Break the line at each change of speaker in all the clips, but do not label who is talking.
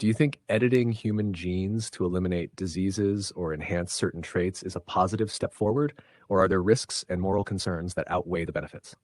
Do you think editing human genes to eliminate diseases or enhance certain traits is a positive step forward, or are there risks and moral concerns that outweigh the benefits?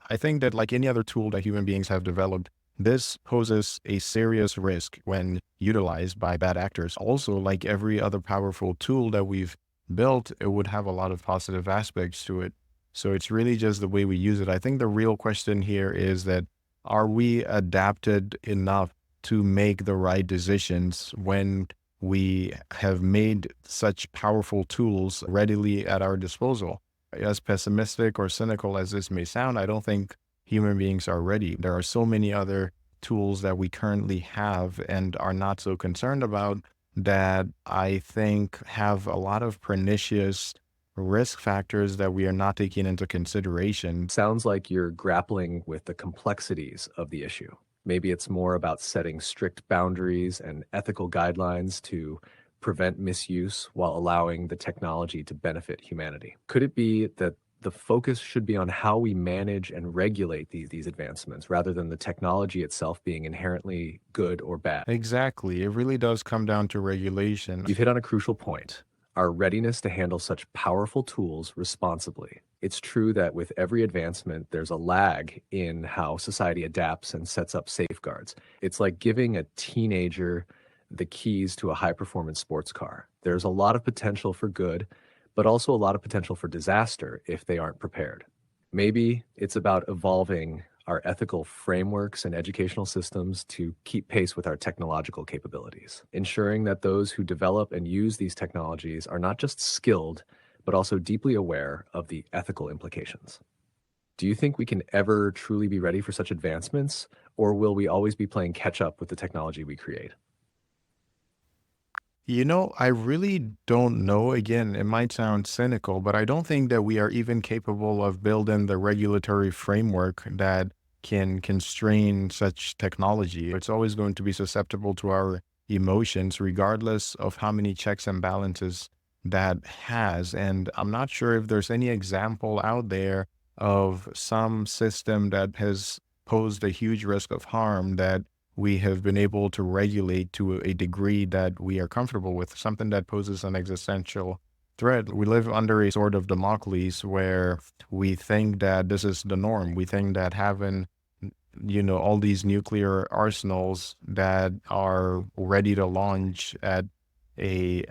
I think that like any other tool that human beings have developed, this poses a serious risk when utilized by bad actors. Also, like every other powerful tool that we've built, it would have a lot of positive aspects to it. So it's really just the way we use it. I think the real question here is that are we adapted enough to make the right decisions when we have made such powerful tools readily at our disposal? As pessimistic or cynical as this may sound, I don't think human beings are ready. There are so many other tools that we currently have and are not so concerned about that I think have a lot of pernicious risk factors that we are not taking into consideration.
Sounds like you're grappling with the complexities of the issue. Maybe it's more about setting strict boundaries and ethical guidelines to prevent misuse while allowing the technology to benefit humanity. Could it be that the focus should be on how we manage and regulate these advancements rather than the technology itself being inherently good or bad?
Exactly. It really does come down to regulation.
You've hit on a crucial point: our readiness to handle such powerful tools responsibly. It's true that with every advancement, there's a lag in how society adapts and sets up safeguards. It's like giving a teenager the keys to a high performance sports car. There's a lot of potential for good, but also a lot of potential for disaster if they aren't prepared. Maybe it's about evolving our ethical frameworks and educational systems to keep pace with our technological capabilities, ensuring that those who develop and use these technologies are not just skilled, but also deeply aware of the ethical implications. Do you think we can ever truly be ready for such advancements, or will we always be playing catch up with the technology we create?
I really don't know. Again, it might sound cynical, but I don't think that we are even capable of building the regulatory framework that can constrain such technology. It's always going to be susceptible to our emotions, regardless of how many checks and balances that has. And I'm not sure if there's any example out there of some system that has posed a huge risk of harm that we have been able to regulate to a degree that we are comfortable with, something that poses an existential threat. We live under a sort of Damocles where we think that this is the norm. We think that having, all these nuclear arsenals that are ready to launch at a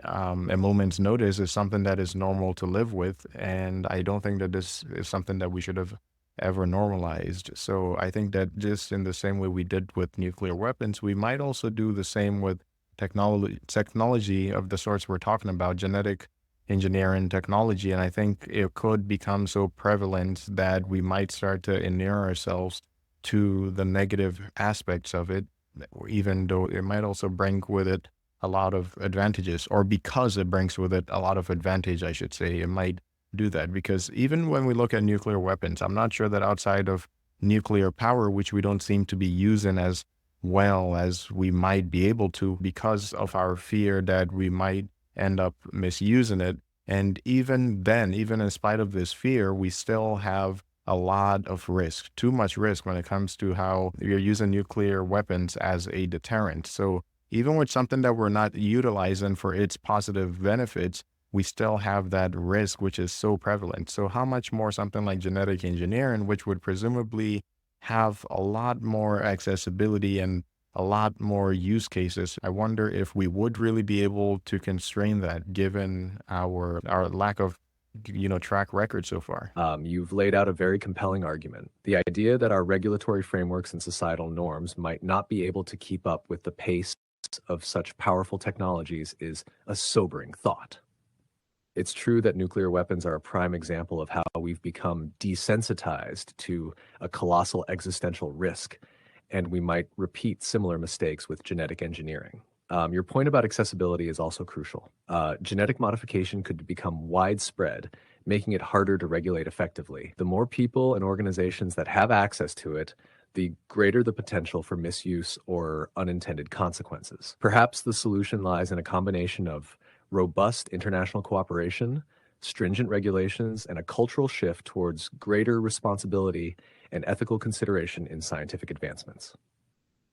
moment's notice is something that is normal to live with. And I don't think that this is something that we should have ever normalized. So I think that just in the same way we did with nuclear weapons, we might also do the same with technology of the sorts we're talking about, genetic engineering technology. And I think it could become so prevalent that we might start to inure ourselves to the negative aspects of it, even though it might also bring with it a lot of advantages, or because it brings with it a lot of advantage, I should say, it might do that. Because even when we look at nuclear weapons, I'm not sure that outside of nuclear power, which we don't seem to be using as well as we might be able to because of our fear that we might end up misusing it. And even then, even in spite of this fear, we still have a lot of risk, too much risk when it comes to how you're using nuclear weapons as a deterrent. So even with something that we're not utilizing for its positive benefits, we still have that risk, which is so prevalent. So how much more something like genetic engineering, which would presumably have a lot more accessibility and a lot more use cases. I wonder if we would really be able to constrain that given our lack of, track record so far.
You've laid out a very compelling argument. The idea that our regulatory frameworks and societal norms might not be able to keep up with the pace of such powerful technologies is a sobering thought. It's true that nuclear weapons are a prime example of how we've become desensitized to a colossal existential risk, and we might repeat similar mistakes with genetic engineering. Your point about accessibility is also crucial. Genetic modification could become widespread, making it harder to regulate effectively. The more people and organizations that have access to it, the greater the potential for misuse or unintended consequences. Perhaps the solution lies in a combination of robust international cooperation, stringent regulations, and a cultural shift towards greater responsibility and ethical consideration in scientific advancements.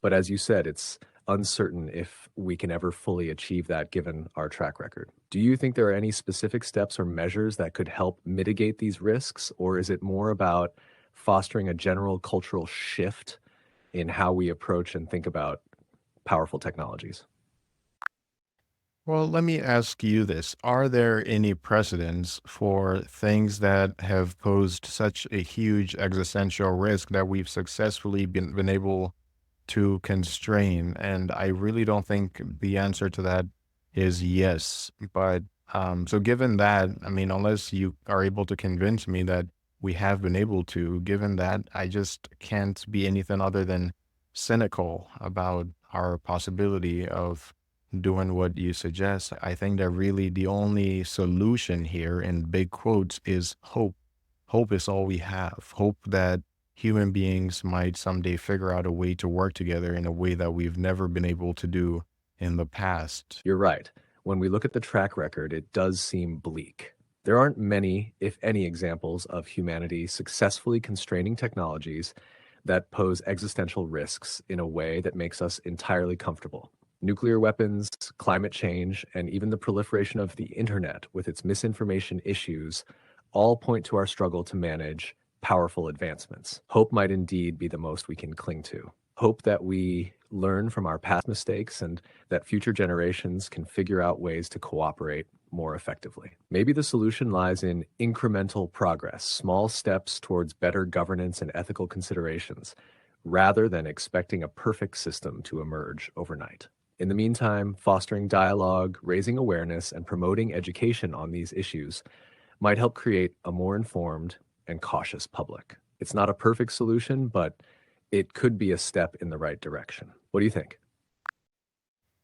But as you said, it's uncertain if we can ever fully achieve that given our track record. Do you think there are any specific steps or measures that could help mitigate these risks, or is it more about fostering a general cultural shift in how we approach and think about powerful technologies?
Well, let me ask you this. Are there any precedents for things that have posed such a huge existential risk that we've successfully been able to constrain? And I really don't think the answer to that is yes. But so given that, I mean, unless you are able to convince me that we have been able to, given that, I just can't be anything other than cynical about our possibility of doing what you suggest. I think that really the only solution here, in big quotes, is hope. Hope is all we have. Hope that human beings might someday figure out a way to work together in a way that we've never been able to do in the past.
You're right. When we look at the track record, it does seem bleak. There aren't many, if any, examples of humanity successfully constraining technologies that pose existential risks in a way that makes us entirely comfortable. Nuclear weapons, climate change, and even the proliferation of the internet with its misinformation issues all point to our struggle to manage powerful advancements. Hope might indeed be the most we can cling to. Hope that we learn from our past mistakes and that future generations can figure out ways to cooperate more effectively. Maybe the solution lies in incremental progress, small steps towards better governance and ethical considerations, rather than expecting a perfect system to emerge overnight. In the meantime, fostering dialogue, raising awareness, and promoting education on these issues might help create a more informed and cautious public. It's not a perfect solution, but it could be a step in the right direction. What do you think?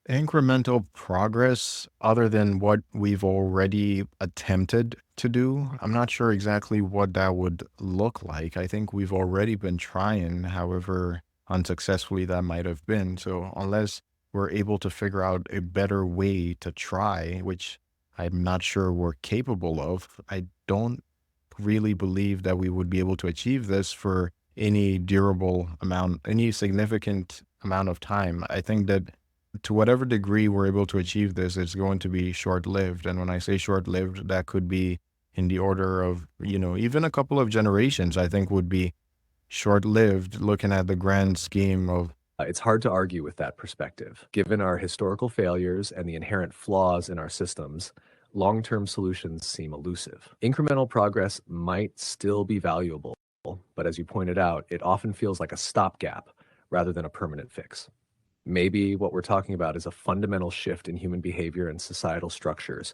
Incremental progress, other than what we've already attempted to do, I'm not sure exactly what that would look like. I think we've already been trying, however unsuccessfully that might have been. So, unless we're able to figure out a better way to try, which I'm not sure we're capable of, I don't really believe that we would be able to achieve this for any durable amount, any significant amount of time. I think that to whatever degree we're able to achieve this, it's going to be short lived. And when I say short lived, that could be in the order of, even a couple of generations, I think would be short lived looking at the grand scheme of.
It's hard to argue with that perspective. Given our historical failures and the inherent flaws in our systems, long-term solutions seem elusive. Incremental progress might still be valuable, but as you pointed out, it often feels like a stopgap rather than a permanent fix. Maybe what we're talking about is a fundamental shift in human behavior and societal structures,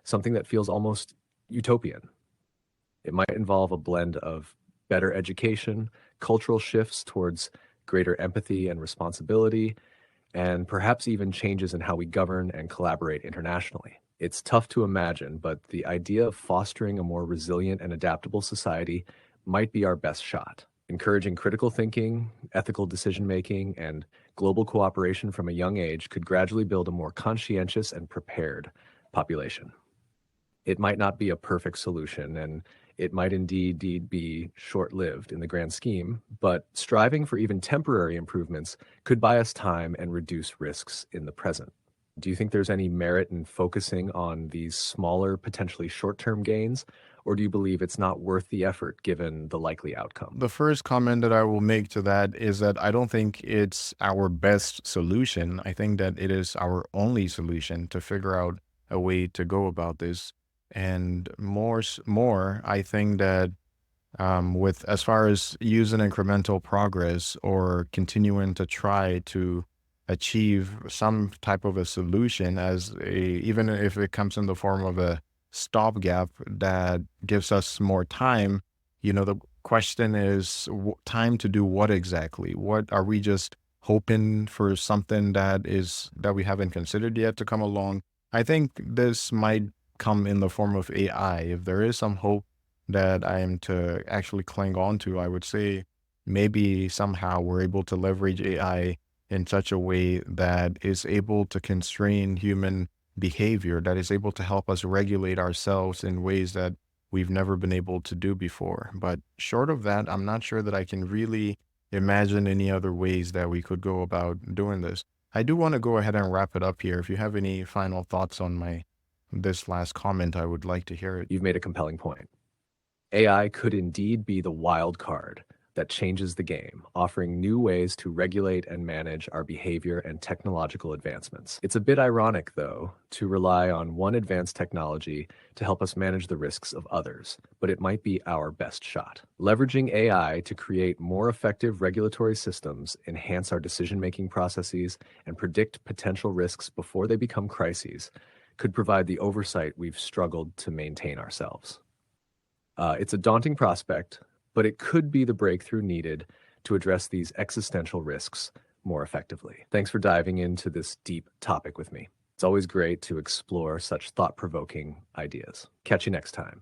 something that feels almost utopian. It might involve a blend of better education, cultural shifts towards greater empathy and responsibility, and perhaps even changes in how we govern and collaborate internationally. It's tough to imagine, but the idea of fostering a more resilient and adaptable society might be our best shot. Encouraging critical thinking, ethical decision making, and global cooperation from a young age could gradually build a more conscientious and prepared population. It might not be a perfect solution, and it might indeed be short-lived in the grand scheme, but striving for even temporary improvements could buy us time and reduce risks in the present. Do you think there's any merit in focusing on these smaller, potentially short-term gains, or do you believe it's not worth the effort given the likely outcome?
The first comment that I will make to that is that I don't think it's our best solution. I think that it is our only solution to figure out a way to go about this. And more, I think that with as far as using incremental progress or continuing to try to achieve some type of a solution as a, even if it comes in the form of a stopgap that gives us more time, the question is time to do what exactly? What are we just hoping for something that we haven't considered yet to come along? I think this might come in the form of AI. If there is some hope that I am to actually cling on to, I would say maybe somehow we're able to leverage AI in such a way that is able to constrain human behavior, that is able to help us regulate ourselves in ways that we've never been able to do before. But short of that, I'm not sure that I can really imagine any other ways that we could go about doing this. I do want to go ahead and wrap it up here. If you have any final thoughts on my this last comment, I would like to hear it.
You've made a compelling point. AI could indeed be the wild card that changes the game, offering new ways to regulate and manage our behavior and technological advancements. It's a bit ironic, though, to rely on one advanced technology to help us manage the risks of others, but it might be our best shot. Leveraging AI to create more effective regulatory systems, enhance our decision-making processes, and predict potential risks before they become crises could provide the oversight we've struggled to maintain ourselves. It's a daunting prospect, but it could be the breakthrough needed to address these existential risks more effectively. Thanks for diving into this deep topic with me. It's always great to explore such thought-provoking ideas. Catch you next time.